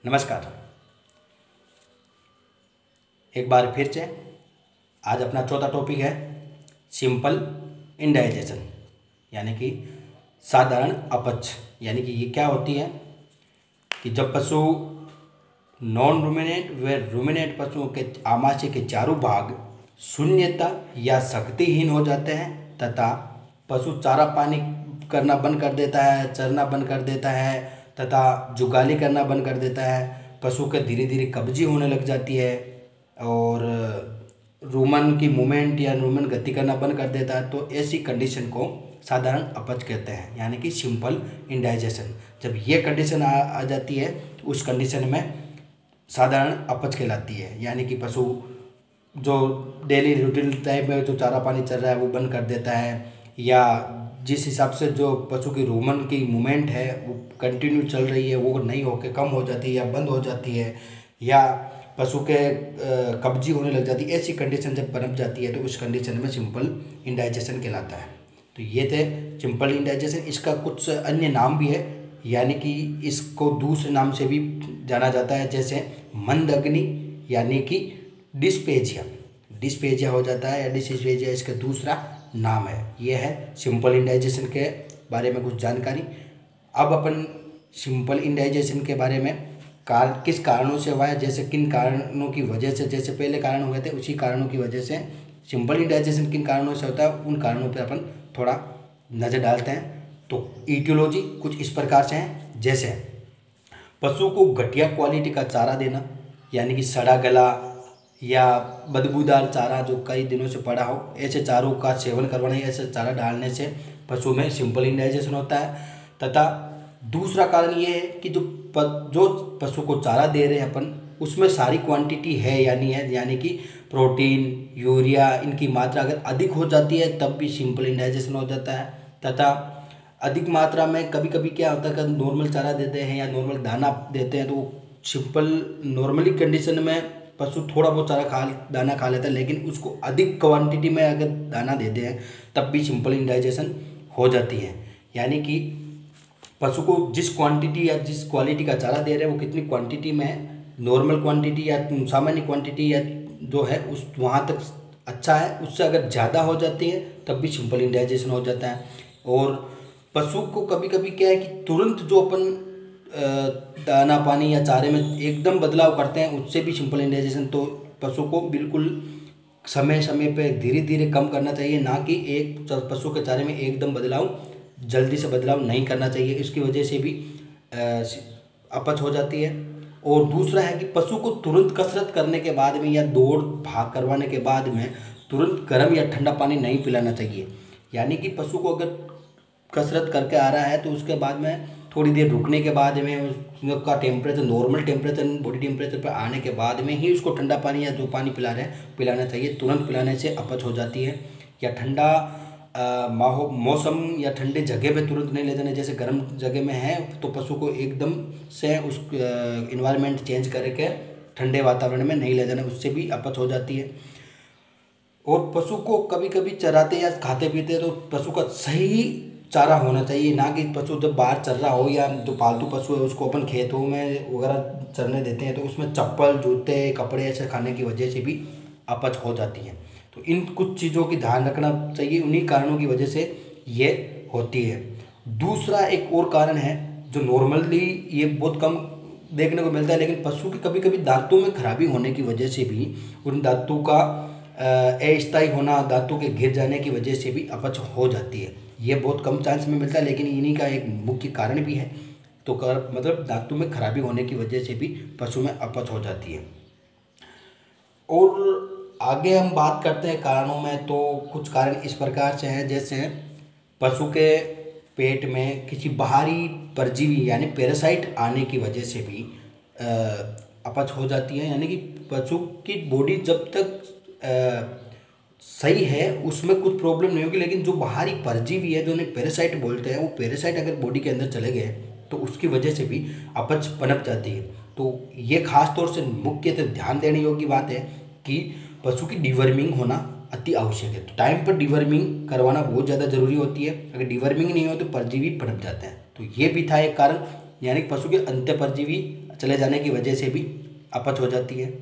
नमस्कार। एक बार फिर से आज अपना चौथा टॉपिक है सिंपल इंडाइजेशन यानी कि साधारण अपच। यानी कि ये क्या होती है कि जब पशु नॉन रूमिनेट व रूमिनेट पशुओं के आमाशय के चारों भाग शून्यता या शक्तिहीन हो जाते हैं तथा पशु चारा पानी करना बंद कर देता है, चरना बंद कर देता है तथा जुगाली करना बंद कर देता है। पशु के धीरे धीरे कब्जी होने लग जाती है और रूमन की मूवमेंट या रूमन गति करना बंद कर देता है। तो ऐसी कंडीशन को साधारण अपच कहते हैं यानी कि सिंपल इंडाइजेशन। जब ये कंडीशन आ जाती है तो उस कंडीशन में साधारण अपच कहलाती है। यानी कि पशु जो डेली रूटीन टाइप में जो चारा पानी चल रहा है वो बंद कर देता है, या जिस हिसाब से जो पशु की रूमन की मूवमेंट है वो कंटिन्यू चल रही है वो नहीं होकर कम हो जाती है या बंद हो जाती है, या पशु के कब्जी होने लग जाती है। ऐसी कंडीशन जब पनप जाती है तो उस कंडीशन में सिंपल इंडाइजेशन कहलाता है। तो ये थे सिंपल इंडाइजेशन। इसका कुछ अन्य नाम भी है, यानी कि इसको दूसरे नाम से भी जाना जाता है, जैसे मंद अग्नि यानी कि डिस्पेजिया हो जाता है, या डिस्पेजिया इसका दूसरा नाम है। ये है सिंपल इंडाइजेशन के बारे में कुछ जानकारी। अब अपन सिंपल इंडाइजेशन के बारे में किस कारणों से हुआ है, जैसे किन कारणों की वजह से, जैसे पहले कारण हुए थे उसी कारणों की वजह से सिंपल इंडाइजेशन किन कारणों से होता है उन कारणों पर अपन थोड़ा नज़र डालते हैं। तो ईटियोलॉजी कुछ इस प्रकार से है, जैसे पशु को घटिया क्वालिटी का चारा देना, यानी कि सड़ा गला या बदबूदार चारा जो कई दिनों से पड़ा हो, ऐसे चारों का सेवन करवाना, ऐसे चारा डालने से पशु में सिंपल इंडाइजेशन होता है। तथा दूसरा कारण ये है कि जो पशु को चारा दे रहे हैं अपन उसमें सारी क्वांटिटी है यानी कि प्रोटीन, यूरिया, इनकी मात्रा अगर अधिक हो जाती है तब भी सिंपल इंडाइजेशन हो जाता है। तथा अधिक मात्रा में कभी कभी क्या होता है कि नॉर्मल चारा देते हैं या नॉर्मल दाना देते हैं तो सिंपल नॉर्मली कंडीशन में पशु थोड़ा बहुत दाना खा लेता है, लेकिन उसको अधिक क्वांटिटी में अगर दाना देते हैं तब भी सिंपल इंडाइजेशन हो जाती है। यानी कि पशु को जिस क्वांटिटी या जिस क्वालिटी का चारा दे रहे हैं वो कितनी क्वांटिटी में है, नॉर्मल क्वांटिटी या सामान्य क्वांटिटी या जो है उस वहाँ तक अच्छा है, उससे अगर ज़्यादा हो जाती है तब भी सिंपल इंडाइजेशन हो जाता है। और पशु को कभी कभी क्या है कि तुरंत जो अपन दाना पानी या चारे में एकदम बदलाव करते हैं उससे भी सिंपल इंडाइजेशन। तो पशु को बिल्कुल समय समय पे धीरे धीरे कम करना चाहिए, ना कि एक पशु के चारे में एकदम जल्दी से बदलाव नहीं करना चाहिए। इसकी वजह से भी अपच हो जाती है। और दूसरा है कि पशु को तुरंत कसरत करने के बाद में या दौड़ भाग करवाने के बाद में तुरंत गर्म या ठंडा पानी नहीं पिलाना चाहिए। यानी कि पशु को अगर कसरत करके आ रहा है तो उसके बाद में थोड़ी देर रुकने के बाद में उसका temperature normal temperature body temperature पर आने के बाद में ही उसको ठंडा पानी या जो पानी पिला रहे हैं पिलाना चाहिए। तुरंत पिलाने से अपच हो जाती है। या ठंडा मौसम या ठंडे जगह पे तुरंत नहीं ले जाना, जैसे गर्म जगह में है तो पशु को एकदम से उस इन्वायरमेंट चेंज करके ठंडे वातावरण में नहीं ले जाना, उससे भी अपच हो जाती है। और पशु को कभी कभी चराते या खाते पीते तो पशु का सही चारा होना चाहिए, ना कि पशु जब बाहर चर रहा हो या जो पालतू पशु है उसको अपन खेतों में वगैरह चरने देते हैं तो उसमें चप्पल, जूते, कपड़े ऐसे खाने की वजह से भी अपच हो जाती है। तो इन कुछ चीज़ों की ध्यान रखना चाहिए, उन्हीं कारणों की वजह से ये होती है। दूसरा एक और कारण है जो नॉर्मली ये बहुत कम देखने को मिलता है, लेकिन पशु की कभी कभी दांतों में खराबी होने की वजह से भी, उन दांतों का अस्थायी होना, दांतों के गिर जाने की वजह से भी अपच हो जाती है। ये बहुत कम चांस में मिलता है, लेकिन इन्हीं का एक मुख्य कारण भी है। तो मतलब दांतों में खराबी होने की वजह से भी पशु में अपच हो जाती है। और आगे हम बात करते हैं कारणों में, तो कुछ कारण इस प्रकार से हैं, जैसे पशु के पेट में किसी बाहरी परजीवी यानी पैरासाइट आने की वजह से भी अपच हो जाती है। यानी कि पशु की बॉडी जब तक सही है उसमें कुछ प्रॉब्लम नहीं होगी, लेकिन जो बाहरी परजीवी है जो उन्हें पैरासाइट बोलते हैं, वो पैरासाइट अगर बॉडी के अंदर चले गए तो उसकी वजह से भी अपच पनप जाती है। तो ये खास तौर से मुख्यतः ध्यान देने योग्य बात है कि पशु की डिवर्मिंग होना अति आवश्यक है। तो टाइम पर डिवर्मिंग करवाना बहुत ज़्यादा जरूरी होती है। अगर डिवर्मिंग नहीं हो तो परजीवी पनप जाते हैं। तो ये भी था एक कारण, यानी पशु के अंत्य परजीवी चले जाने की वजह से भी अपच हो जाती है।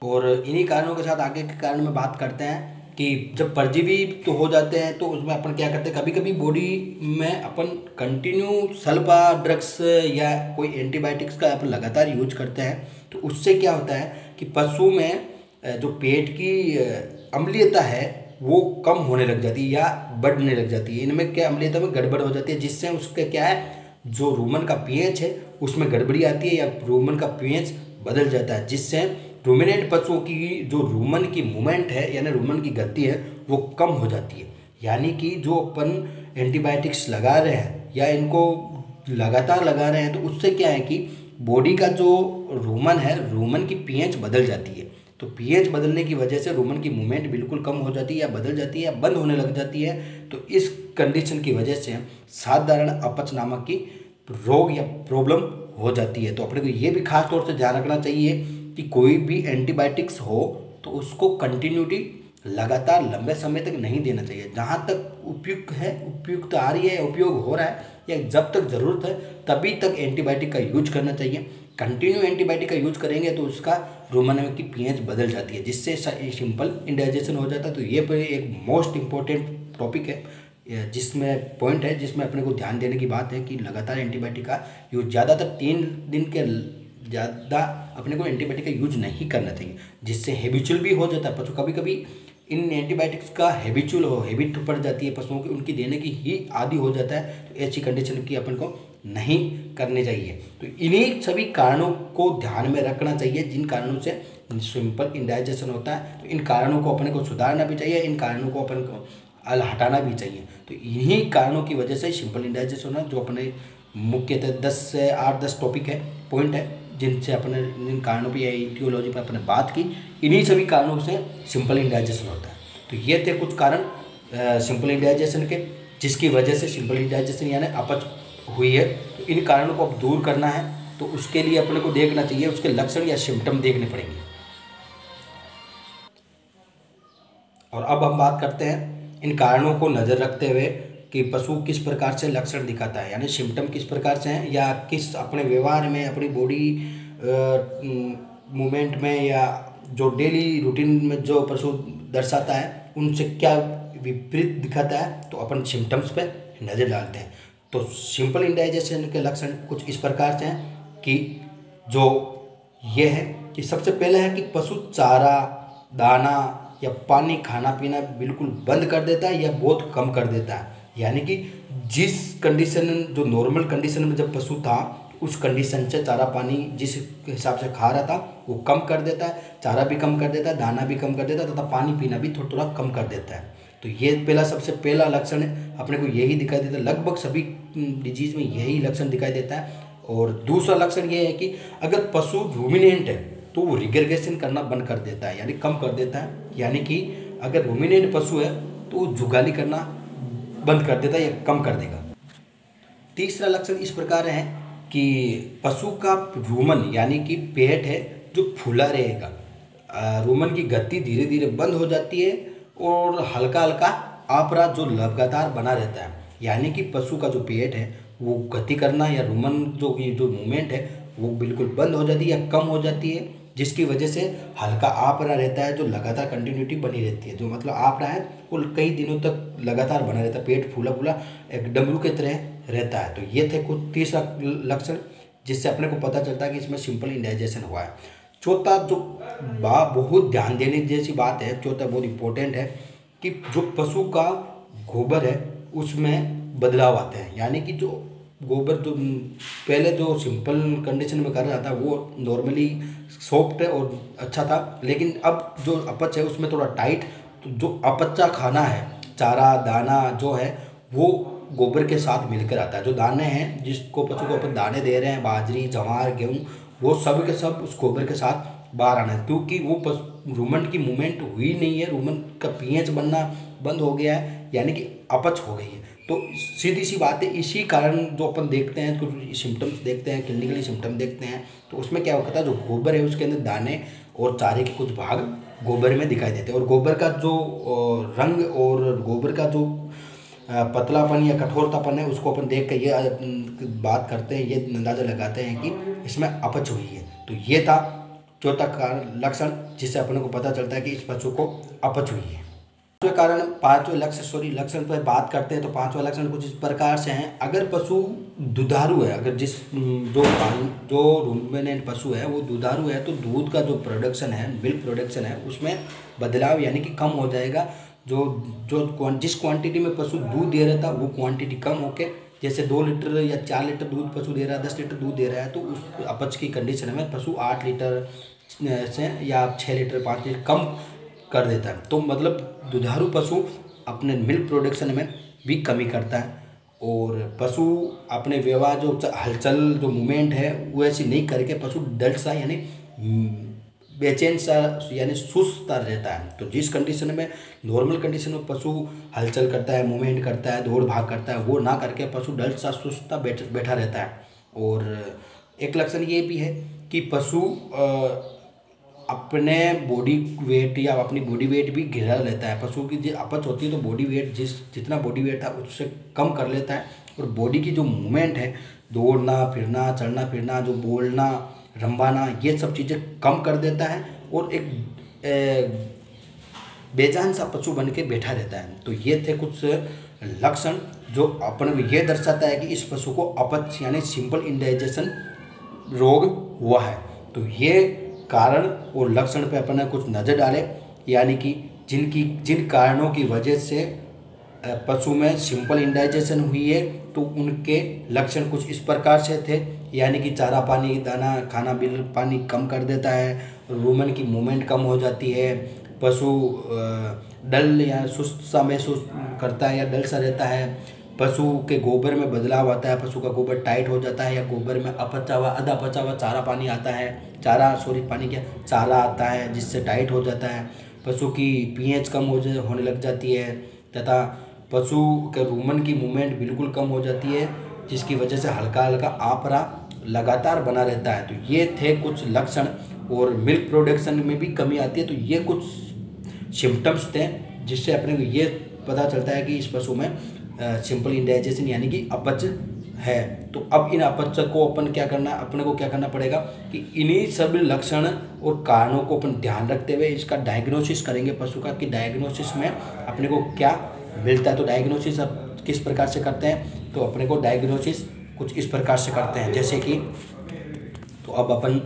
और इन्हीं कारणों के साथ आगे के कारण में बात करते हैं कि जब परजीवी तो हो जाते हैं तो उसमें अपन क्या करते हैं, कभी कभी बॉडी में अपन कंटिन्यू सल्फा ड्रग्स या कोई एंटीबायोटिक्स का अपन लगातार यूज करते हैं, तो उससे क्या होता है कि पशु में जो पेट की अम्लीयता है वो कम होने लग जाती है या बढ़ने लग जाती है। इनमें क्या अम्लीयता में गड़बड़ हो जाती है, जिससे उसका क्या है, जो रूमन का पीएच है उसमें गड़बड़ी आती है या रूमन का पीएच बदल जाता है, जिससे रूमिनेंट पशुओं की जो रूमन की मूवमेंट है यानी रूमन की गति है वो कम हो जाती है। यानी कि जो अपन एंटीबायोटिक्स लगा रहे हैं या इनको लगातार लगा रहे हैं तो उससे क्या है कि बॉडी का जो रूमन है, रूमन की पीएच बदल जाती है। तो पीएच बदलने की वजह से रूमन की मूवमेंट बिल्कुल कम हो जाती है या बदल जाती है या बंद होने लग जाती है। तो इस कंडीशन की वजह से साधारण अपच नामक की रोग या प्रॉब्लम हो जाती है। तो अपने को ये भी खास तौर से ध्यान रखना चाहिए कि कोई भी एंटीबायोटिक्स हो तो उसको कंटिन्यूटी लगातार लंबे समय तक नहीं देना चाहिए। जहाँ तक उपयुक्त है, उपयुक्त आ रही है, उपयोग हो रहा है या जब तक ज़रूरत है तभी तक एंटीबायोटिक का यूज करना चाहिए। कंटिन्यू एंटीबायोटिक का यूज करेंगे तो उसका रूमन की पीएच बदल जाती है, जिससे सिंपल इंडाइजेशन हो जाता है। तो ये एक मोस्ट इम्पोर्टेंट टॉपिक है जिसमें पॉइंट है जिसमें अपने को ध्यान देने की बात है कि लगातार एंटीबायोटिक का यूज ज़्यादातर 3 दिन के ज़्यादा अपने को एंटीबायोटिक का यूज नहीं करना चाहिए, जिससे हैबिचुअल भी हो जाता है पशु। कभी कभी इन एंटीबायोटिक्स का हैबिट पड़ जाती है पशुओं की, उनकी देने की ही आदी हो जाता है। तो ऐसी कंडीशन की अपन को नहीं करनी चाहिए। तो इन्हीं सभी कारणों को ध्यान में रखना चाहिए जिन कारणों से सिंपल इंडाइजेशन होता है। तो इन कारणों को अपने को सुधारना भी चाहिए, इन कारणों को अपन को हटाना भी चाहिए। तो इन्हीं कारणों की वजह से सिंपल इंडाइजेशन होना, जो अपने मुख्यतः 10 से 8-10 टॉपिक है, पॉइंट है, जिनसे अपने इन कारणों पर या इटियोलॉजी पर अपने बात की। इन्हीं सभी कारणों से सिंपल इंडाइजेशन होता है। तो ये थे कुछ कारण सिंपल इंडाइजेशन के, जिसकी वजह से सिंपल इंडाइजेशन यानी अपच हुई है। तो इन कारणों को अब दूर करना है तो उसके लिए अपने को देखना चाहिए, उसके लक्षण या सिम्टम देखने पड़ेंगे। और अब हम बात करते हैं इन कारणों को नज़र रखते हुए कि पशु किस प्रकार से लक्षण दिखाता है, यानी सिम्टम किस प्रकार से हैं या किस अपने व्यवहार में, अपनी बॉडी मूवमेंट में या जो डेली रूटीन में जो पशु दर्शाता है उनसे क्या विपरीत दिखाता है। तो अपन सिम्टम्स पे नज़र डालते हैं। तो सिंपल इंडाइजेशन के लक्षण कुछ इस प्रकार से हैं कि जो ये है कि सबसे पहले है कि पशु चारा, दाना या पानी खाना पीना बिल्कुल बंद कर देता है या बहुत कम कर देता है। यानी कि जिस कंडीशन, जो नॉर्मल कंडीशन में जब पशु था उस कंडीशन से चारा पानी जिस हिसाब से खा रहा था वो कम कर देता है, चारा भी कम कर देता है, दाना भी कम कर देता है तथा पानी पीना भी थोड़ा थोड़ा कम कर देता है। तो ये सबसे पहला लक्षण है, अपने को यही दिखाई देता है। लगभग सभी डिजीज में यही लक्षण दिखाई देता है। और दूसरा लक्षण ये है कि अगर पशु रूमिनेंट है तो वो रिग्रेगेशन करना बंद कर देता है, यानी कम कर देता है। यानी कि अगर रूमिनेंट पशु है तो वो जुगाली करना बंद कर देता है या कम कर देगा। तीसरा लक्षण इस प्रकार है कि पशु का रूमन यानी कि पेट है जो फूला रहेगा, रूमन की गति धीरे धीरे बंद हो जाती है और हल्का हल्का आपरा जो लगातार बना रहता है। यानी कि पशु का जो पेट है वो गति करना या रूमन जो मूवमेंट है वो बिल्कुल बंद हो जाती है या कम हो जाती है, जिसकी वजह से हल्का आपरा रहता है जो लगातार कंटिन्यूटी बनी रहती है। जो मतलब आपरा है वो कई दिनों तक लगातार बना रहता है, पेट फूला फूला एक डमरू की तरह रहता है। तो ये थे कुछ तीसरा लक्षण जिससे अपने को पता चलता है कि इसमें सिंपल इंडाइजेशन हुआ है। चौथा जो बहुत ध्यान देने जैसी बात है, चौथा बहुत इंपॉर्टेंट है कि जो पशु का गोबर है उसमें बदलाव आते हैं। यानी कि जो गोबर जो पहले जो सिंपल कंडीशन में कर रहा था वो नॉर्मली सॉफ्ट और अच्छा था, लेकिन अब जो अपच है उसमें थोड़ा टाइट। तो जो अपचा खाना है, चारा दाना जो है वो गोबर के साथ मिलकर आता है। जो दाने हैं जिसको पशु को अपन दाने दे रहे हैं, बाजरी, जवार, गेहूँ, वो सब के सब उस गोबर के साथ बाहर आना है, क्योंकि वो रूमन की मूवमेंट हुई नहीं है, रूमन का पीएच बनना बंद हो गया है, यानी कि अपच हो गई है। तो सीधी सी बात है, इसी कारण जो अपन देखते हैं कुछ सिम्टम्स देखते हैं, क्लिनिकली सिम्टम देखते हैं, तो उसमें क्या होता है जो गोबर है उसके अंदर दाने और चारे के कुछ भाग गोबर में दिखाई देते हैं। और गोबर का जो रंग और गोबर का जो पतलापन या कठोरतापन है उसको अपन देख कर ये बात करते हैं, ये अंदाज़ा लगाते हैं कि इसमें अपच हुई है। तो ये था चौथा लक्षण जिससे अपने को पता चलता है कि इस पशु को अपच हुई है। पांचवें लक्षण पर बात करते हैं। तो पांचवा लक्षण कुछ इस प्रकार से हैं। अगर पशु दुधारू है, अगर जो रूमिनेंट पशु है वो दुधारू है, तो दूध का जो प्रोडक्शन है, मिल्क प्रोडक्शन है, उसमें बदलाव यानी कि कम हो जाएगा। जिस क्वांटिटी में पशु दूध दे रहा था वो क्वांटिटी कम होके, जैसे 2 लीटर या 4 लीटर दूध पशु दे रहा है, 10 लीटर दूध दे रहा है, तो उस अपच की कंडीशन में पशु 8 लीटर से या 6 लीटर 5 लीटर कम कर देता है। तो मतलब दुधारू पशु अपने मिल्क प्रोडक्शन में भी कमी करता है, और पशु अपने व्यवहार जो हलचल जो मूवमेंट है वो ऐसी नहीं करके पशु डल सा यानी बेचैन सा यानी सुस्त रहता है। तो जिस कंडीशन में नॉर्मल कंडीशन में पशु हलचल करता है, मूवमेंट करता है, दौड़ भाग करता है, वो ना करके पशु डल सा सुस्त बैठा रहता है। और एक लक्षण ये भी है कि पशु अपने बॉडी वेट या अपनी बॉडी वेट भी गिरा लेता है। पशु की जो अपच होती है तो बॉडी वेट जितना बॉडी वेट था उससे कम कर लेता है, और बॉडी की जो मूवमेंट है, दौड़ना फिरना, चलना फिरना, जो बोलना रंबाना, ये सब चीज़ें कम कर देता है, और एक बेजान सा पशु बन के बैठा रहता है। तो ये थे कुछ लक्षण जो अपन को ये दर्शाता है कि इस पशु को अपच यानी सिंपल इंडाइजेशन रोग हुआ है। तो ये कारण और लक्षण पे अपन ने कुछ नज़र डाले, यानी कि जिन कारणों की वजह से पशु में सिंपल इंडाइजेशन हुई है, तो उनके लक्षण कुछ इस प्रकार से थे, यानी कि चारा पानी दाना खाना बिल पानी कम कर देता है, रूमन की मूवमेंट कम हो जाती है, पशु डल या सुस्त सा महसूस करता है या डल सा रहता है, पशु के गोबर में बदलाव आता है, पशु का गोबर टाइट हो जाता है, या गोबर में अपचा हुआ आधा पचा हुआ चारा आता है जिससे टाइट हो जाता है, पशु की पीएच कम होने लग जाती है, तथा पशु के रूमन की मूवमेंट बिल्कुल कम हो जाती है, जिसकी वजह से हल्का हल्का आपरा लगातार बना रहता है। तो ये थे कुछ लक्षण, और मिल्क प्रोडक्शन में भी कमी आती है। तो ये कुछ सिम्टम्स थे जिससे अपने को ये पता चलता है कि इस पशु में सिंपल इंडाइजेशन यानी कि अपच है। तो अब इन अपच को अपने को क्या करना पड़ेगा कि इन्हीं सब लक्षण और कारणों को अपन ध्यान रखते हुए इसका डायग्नोसिस करेंगे पशु का, कि डायग्नोसिस में अपने को क्या मिलता है। तो डायग्नोसिस अब किस प्रकार से करते हैं, तो अपने को डायग्नोसिस कुछ इस प्रकार से करते हैं, जैसे कि तो अब अपन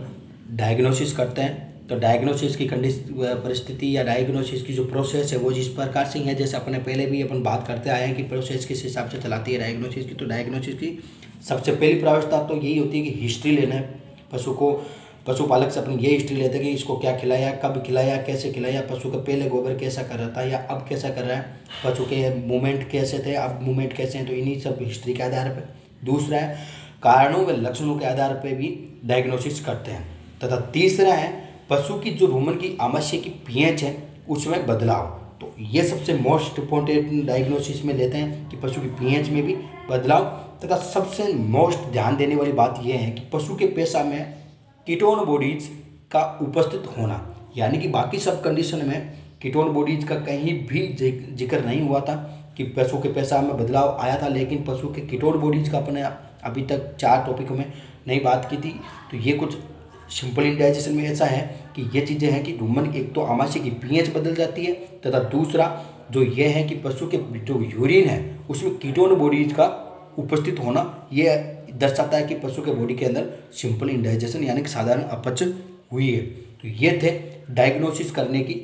डायग्नोसिस करते हैं। तो डायग्नोसिस की परिस्थिति या डायग्नोसिस की जो प्रोसेस है वो जिस प्रकार से है, जैसे अपने पहले भी अपन बात करते आए हैं कि प्रोसेस किस हिसाब से चलाती है डायग्नोसिस की। तो डायग्नोसिस की सबसे पहली प्राथमिकता तो यही होती है कि हिस्ट्री लेना है पशु को। पशुपालक से अपनी ये हिस्ट्री लेते हैं कि इसको क्या खिलाया, कब खिलाया, कैसे खिलाया, पशु का पहले गोबर कैसा कर रहा था या अब कैसा कर रहा है, पशु के मूवमेंट कैसे थे, अब मूवमेंट कैसे हैं। तो इन्हीं सब हिस्ट्री के आधार पर। दूसरा है कारणों व लक्षणों के आधार पर भी डायग्नोसिस करते हैं। तथा तीसरा है पशु की जो रूमन की आमाशय की पीएच है उसमें बदलाव। तो ये सबसे मोस्ट इम्पोर्टेंट डायग्नोसिस में लेते हैं कि पशु की पीएच में भी बदलाव। तथा सबसे मोस्ट ध्यान देने वाली बात यह है कि पशु के पेशाब में कीटोन बॉडीज का उपस्थित होना, यानी कि बाकी सब कंडीशन में कीटोन बॉडीज का कहीं भी जिक्र नहीं हुआ था कि पशु के पेशाब में बदलाव आया था, लेकिन पशु के कीटोन बॉडीज का अपने अभी तक 4 टॉपिकों में नहीं बात की थी। तो ये कुछ सिंपल इंडाइजेशन में ऐसा है कि ये चीज़ें हैं कि रूमन एक तो आमाशय की पीएच बदल जाती है, तथा दूसरा जो ये है कि पशु के जो यूरिन है उसमें कीटोन बॉडीज का उपस्थित होना, ये दर्शाता है कि पशु के बॉडी के अंदर सिंपल इंडाइजेशन यानी कि साधारण अपच हुई है। तो ये थे डायग्नोसिस करने की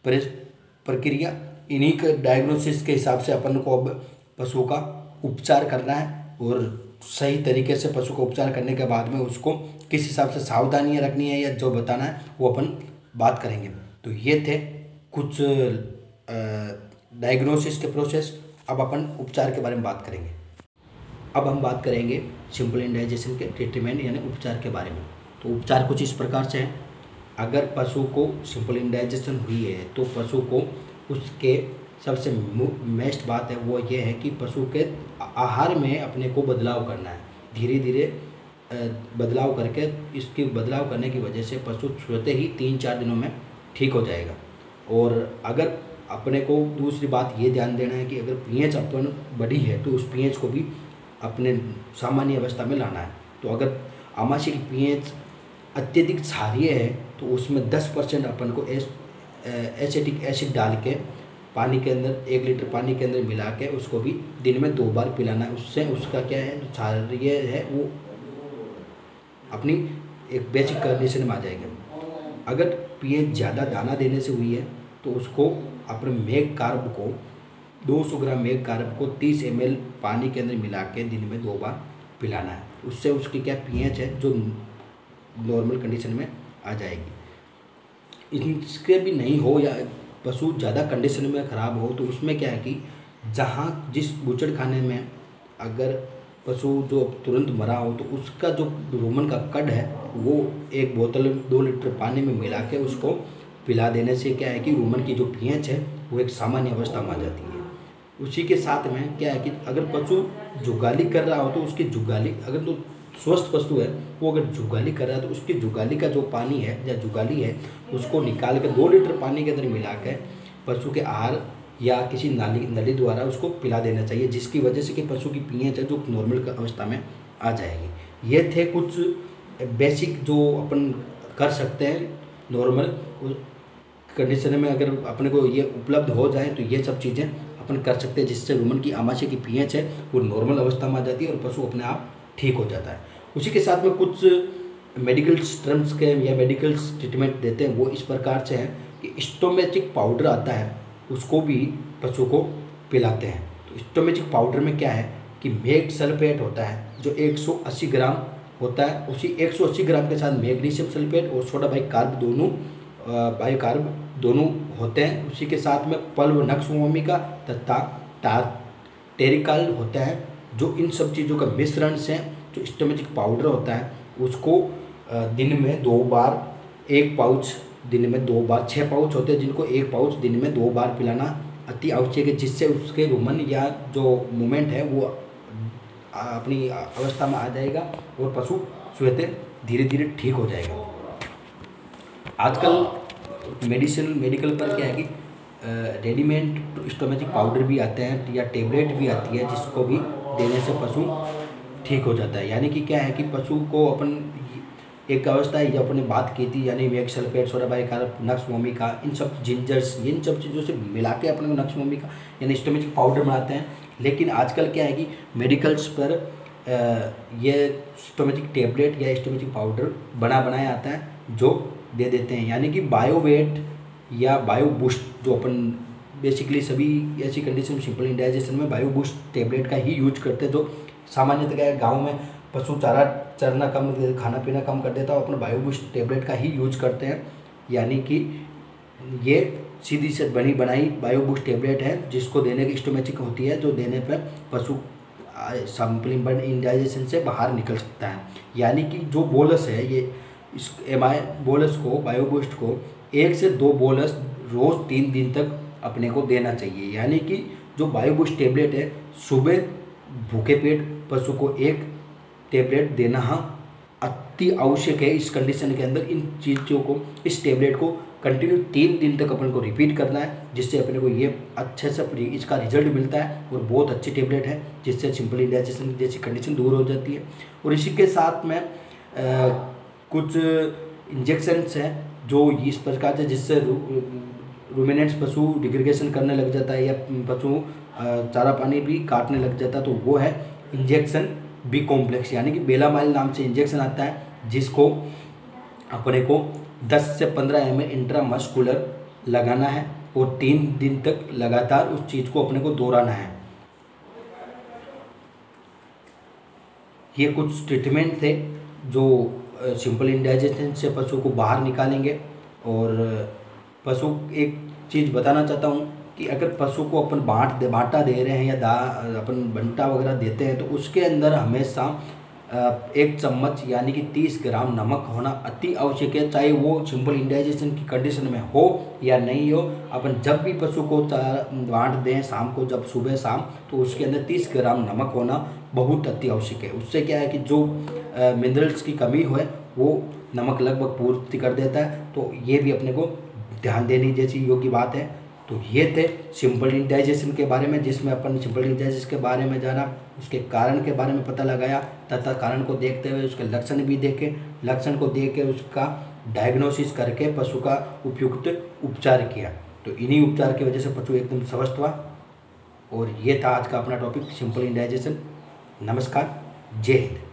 प्रक्रिया। इन्हीं के डायग्नोसिस के हिसाब से अपन को अब पशु का उपचार करना है, और सही तरीके से पशु को उपचार करने के बाद में उसको किस हिसाब से सावधानियां रखनी है या जो बताना है वो अपन बात करेंगे। तो ये थे कुछ डायग्नोसिस के प्रोसेस। अब अपन उपचार के बारे में बात करेंगे। अब हम बात करेंगे सिंपल इंडाइजेशन के ट्रीटमेंट यानी उपचार के बारे में। तो उपचार कुछ इस प्रकार से है। अगर पशु को सिंपल इंडाइजेशन हुई है तो पशु को उसके सबसे बेस्ट बात है वो ये है कि पशु के आहार में अपने को बदलाव करना है। धीरे धीरे बदलाव करके इसकी बदलाव करने की वजह से पशु स्वतः ही 3-4 दिनों में ठीक हो जाएगा। और अगर अपने को दूसरी बात ये ध्यान देना है कि अगर पीएच अपन बढ़ी है तो उस पीएच को भी अपने सामान्य अवस्था में लाना है। तो अगर आमाशय की पीएच अत्यधिक क्षारीय है तो उसमें 10% अपन को एसिटिक एसिड डाल के पानी के अंदर 1 लीटर पानी के अंदर मिला के उसको भी दिन में 2 बार पिलाना है। उससे उसका क्या है, जो क्षारीय है वो अपनी एक बेसिक कंडीशन में आ जाएगा। अगर पीएच ज़्यादा दाना देने से हुई है तो उसको अपने मेघ कार्ब को 200 ग्राम मेघ कार्ब को 30 ml पानी के अंदर मिला के दिन में 2 बार पिलाना है। उससे उसकी क्या पीएच है जो नॉर्मल कंडीशन में आ जाएगी। इसके भी नहीं हो या पशु ज़्यादा कंडीशन में ख़राब हो तो उसमें क्या है कि जहाँ जिस बूचड़ खाने में अगर पशु जो तुरंत मरा हो तो उसका जो रूमन का कड है वो 1 बोतल 2 लीटर पानी में मिला के उसको पिला देने से क्या है कि रूमन की जो पीएच है वो एक सामान्य अवस्था में आ जाती है। उसी के साथ में क्या है कि अगर पशु जुगाली कर रहा हो तो उसकी जुगाली, अगर तो स्वस्थ पशु है वो अगर जुगाली कर रहा है तो उसकी जुगाली का जो पानी है या जुगाली है उसको निकाल कर 2 लीटर पानी के अंदर मिला के पशु के आहार या किसी नली द्वारा उसको पिला देना चाहिए, जिसकी वजह से कि पशु की पीएच है जो नॉर्मल अवस्था में आ जाएगी। ये थे कुछ बेसिक जो अपन कर सकते हैं नॉर्मल कंडीशन में। अगर अपने को ये उपलब्ध हो जाए तो ये सब चीज़ें अपन कर सकते हैं जिससे रूमन की आमाशय की पीएच है वो नॉर्मल अवस्था में आ जाती है और पशु अपने आप ठीक हो जाता है। उसी के साथ में कुछ मेडिकल टर्म्स के या मेडिकल ट्रीटमेंट देते हैं, वो इस प्रकार से है कि स्टोमेचिक पाउडर आता है उसको भी पशु को पिलाते हैं। तो स्टोमेचिक पाउडर में क्या है कि मेग सल्फेट होता है जो 180 ग्राम होता है, उसी 180 ग्राम के साथ मैग्नीशियम सल्फेट और सोडा बाइकार्ब दोनों होते हैं। उसी के साथ में पल्व नक्स भूमिका तथा टेरिकल होता है। जो इन सब चीज़ों का मिश्रण से जो स्टोमेचिक पाउडर होता है उसको दिन में 2 बार 1 पाउच, दिन में 2 बार 6 पाउच होते हैं जिनको 1 पाउच दिन में 2 बार पिलाना अति आवश्यक है, जिससे उसके रूमन या जो मूवमेंट है वो अपनी अवस्था में आ जाएगा और पशु स्वतः धीरे धीरे ठीक हो जाएगा। आजकल मेडिकल पर क्या है कि रेडीमेड स्टोमेचिक पाउडर भी आते हैं या टेबलेट भी आती है जिसको भी देने से पशु ठीक हो जाता है। यानी कि क्या है कि पशु को अपन एक अवस्था है जो अपने बात की थी, यानी मेग सल्फेट, सोडा बाइकार्ब, नक्स भूमिका, इन सब जिंजर्स, इन सब चीज़ों से मिला के अपने को नक्स भूमिका यानी स्टोमेचिक पाउडर बनाते हैं। लेकिन आजकल क्या है कि मेडिकल्स पर ये स्टोमेचिक टेबलेट या स्टोमेचिक पाउडर बनाया आता है जो दे देते हैं। यानी कि बायोवेट या बायो बूस्ट जो अपन बेसिकली सभी ऐसी कंडीशन सिंपल इंडाइजेशन में बायो बूस्ट टेबलेट का ही यूज करते हैं। जो सामान्यतः क्या है गाँव में पशु चरना कम, खाना पीना कम कर देता है, अपन बायो बूस्ट टेबलेट का ही यूज करते हैं। यानी कि ये सीधी से बनी बनाई बायो बूस्ट टेबलेट है जिसको देने की स्टोमेचिक होती है, जो देने पर पशु सिंपल इंडाइजेशन से बाहर निकल सकता है। यानी कि जो बोलस है ये इस बोलस को बायो बूस्ट को 1 से 2 बोलस रोज़ 3 दिन तक अपने को देना चाहिए। यानी कि जो बायो बूस्ट टेबलेट है सुबह भूखे पेट पशु को 1 टेबलेट देना अति आवश्यक है। इस कंडीशन के अंदर इन चीज़ों को, इस टेबलेट को कंटिन्यू 3 दिन तक अपन को रिपीट करना है, जिससे अपने को ये अच्छे से इसका रिजल्ट मिलता है और बहुत अच्छी टेबलेट है जिससे सिंपल इंडाइजेशन जैसी कंडीशन दूर हो जाती है। और इसी के साथ में कुछ इंजेक्शन्स हैं जो इस प्रकार से जिससे रूमिनेंट्स पशु डिग्रेडेशन करने लग जाता है या पशु चारा पानी भी काटने लग जाता है, तो वो है इंजेक्शन बी कॉम्प्लेक्स। यानी कि बेलामाइल नाम से इंजेक्शन आता है जिसको अपने को 10 से 15 ml इंट्रामस्कुलर लगाना है और 3 दिन तक लगातार उस चीज़ को अपने को दोहराना है। ये कुछ ट्रीटमेंट थे जो सिंपल इंडाइजेशन से पशु को बाहर निकालेंगे। और पशु एक चीज़ बताना चाहता हूँ कि अगर पशु को अपन बांटा दे रहे हैं या अपन बंटा वगैरह देते हैं तो उसके अंदर हमेशा 1 चम्मच यानी कि 30 ग्राम नमक होना अति आवश्यक है, चाहे वो सिंपल इंडाइजेशन की कंडीशन में हो या नहीं हो। अपन जब भी पशु को बांट दें शाम को, जब सुबह शाम, तो उसके अंदर 30 ग्राम नमक होना बहुत अति आवश्यक है। उससे क्या है कि जो मिनरल्स की कमी हो वो नमक लगभग पूर्ति कर देता है। तो ये भी अपने को ध्यान देने जैसी योग्य बात है। तो ये थे सिंपल इंडाइजेशन के बारे में, जिसमें अपन सिंपल इंडाइजेशन के बारे में जाना, उसके कारण के बारे में पता लगाया तथा कारण को देखते हुए उसके लक्षण भी देखे, लक्षण को देख के उसका डायग्नोसिस करके पशु का उपयुक्त उपचार किया। तो इन्हीं उपचार की वजह से पशु एकदम स्वस्थ हुआ। और ये था आज का अपना टॉपिक सिंपल इंडाइजेशन। नमस्कार, जय हिंद।